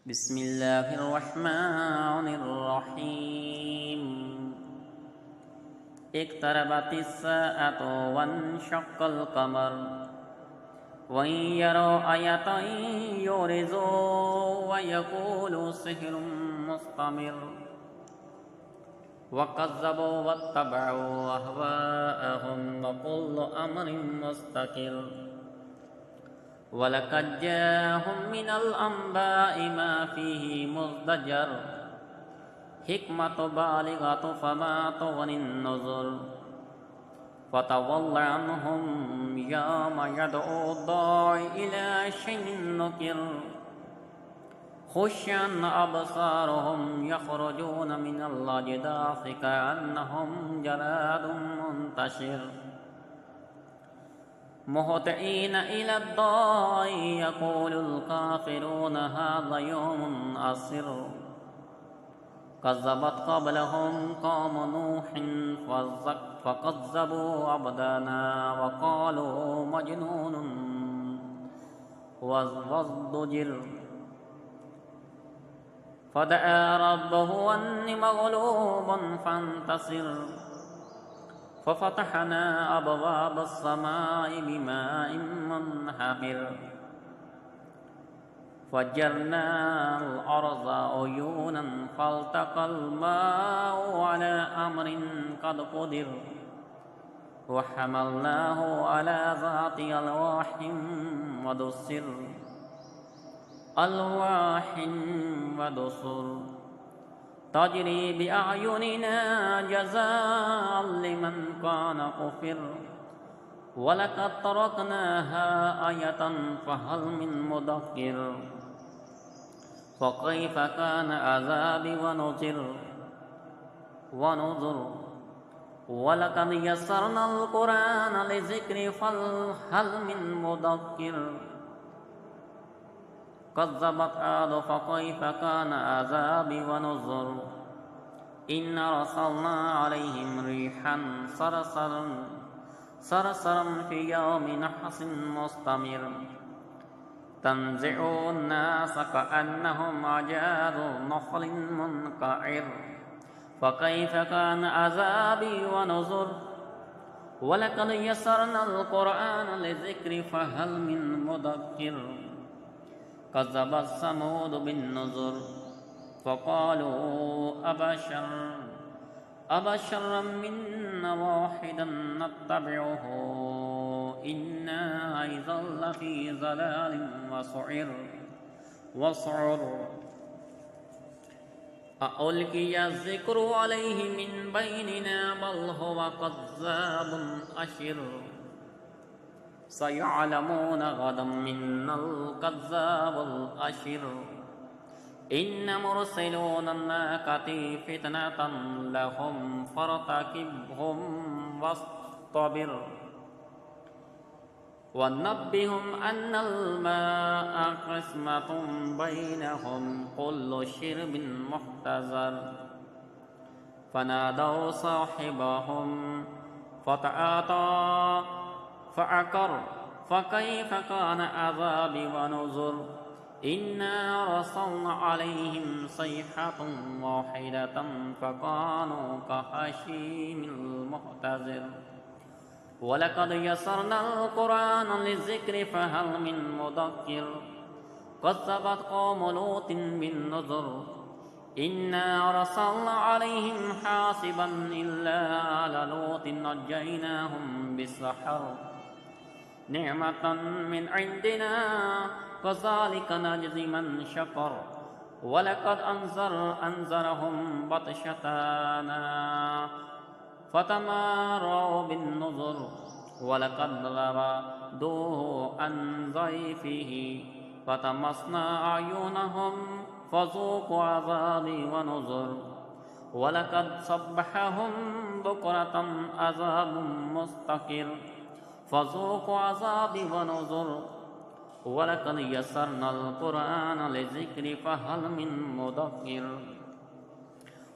بسم الله الرحمن الرحيم اقتربت الساعة وانشق القمر وإن يروا آية يعرضوا ويقولوا سحر مستمر وكذبوا واتبعوا أهواءهم وكل أمر مستقر ولقد جاءهم من الأنباء ما فيه مزدجر حكمة بالغة فما تغني النذر فتول عنهم يوم يدعو الداعي إلى شيء نكر خش عن أبصارهم يخرجون من الأجداث كأنهم جراد منتشر مهطعين إلى الداعي يقول الكافرون هذا يوم عسر كذبت قبلهم قوم نوح فكذبوا عبدنا وقالوا مجنون وازدجر فدعا ربه أني مغلوب فانتصر ففتحنا أبواب السماء بماء منهمر فجرنا الأرض عيونا فالتقى الماء على أمر قد قدر وحملناه على ذات ألواح ودسر تجري بأعيننا جزاء لمن كان كفر ولقد تركناها آية فهل من مدكر فكيف كان عذابي ونذر ولقد يسرنا القرآن للذكر فهل من مدكر كذبت عاد فكيف كان عذابي ونذر إن أرسلنا عليهم ريحا صرصرا في يوم نحس مستمر تنزع الناس كأنهم أعجاز نخل منقعر فكيف كان عذابي ونذر ولقد يسرنا القرآن للذكر فهل من مدكر كذبت ثمود بالنذر فقالوا أبشرا منا واحدا نتبعه إنا إذا لفي ضلال وسعر ألقي الذكر عليه من بيننا بل هو كذاب أشر سيعلمون غدا من الكذاب الأشر إن مرسلون الناقة فتنة لهم فارتقبهم واصطبر ونبئهم أن الماء قسمة بينهم كل شرب محتضر فنادوا صاحبهم فتعاطى فعقر فكيف كان عذابي ونذر إنا أرسلنا عليهم صيحة واحدة فكانوا كهشيم المحتضر ولقد يسرنا القرآن للذكر فهل من مدكر كذبت قوم لوط بالنذر إنا أرسلنا عليهم حاصبا إلا على لوط نجيناهم بالسحر نعمة من عندنا كذلك نجزي من شكر ولقد أنذرهم بطشتنا فتماروا بالنذر ولقد ردوه عن ضيفه فتمسنا أعينهم فذوقوا عذابي ونذر ولقد صبحهم بكرة عذاب مستقر فذوقوا عذابي ونذر ولقد يسرنا القرآن للذكر فهل من مدكر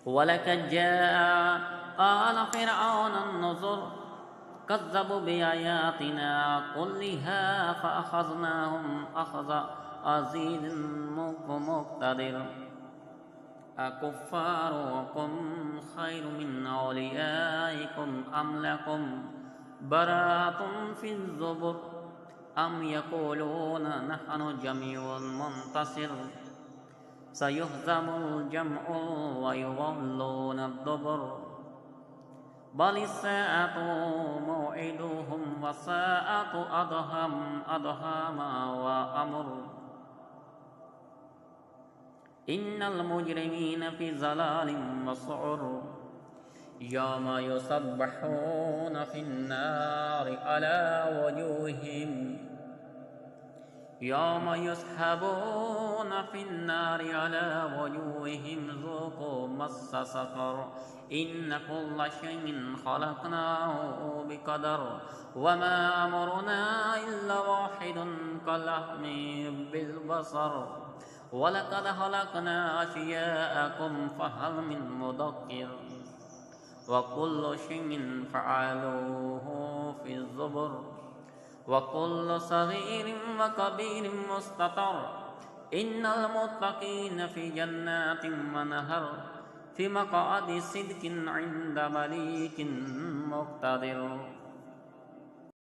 ولقد جاء آل فرعون النذر كذبوا بآياتنا كلها فأخذناهم أخذ عزيز مقتدر مقتدر أكفاركم خير من أوليائكم أم لكم براءة في الزبر أم يقولون نحن جميع منتصر سيهزم الجمع ويولون الدبر بل الساعة موعدهم والساعة أدهما وأمر إن المجرمين في ضلال وسعر يوم يسبحون في النار على وجوههم يوم يسحبون في النار على وجوههم ذوقوا مس سقر إن كل شيء خلقناه بقدر وما أمرنا إلا واحد كلمح بالبصر ولقد خلقنا أشياءكم فهل من مدكر وكل شيء فعلوه في الزبر وكل صغير وكبير مستطر إن المتقين في جنات ونهر في مقعد صدق عند مليك مقتدر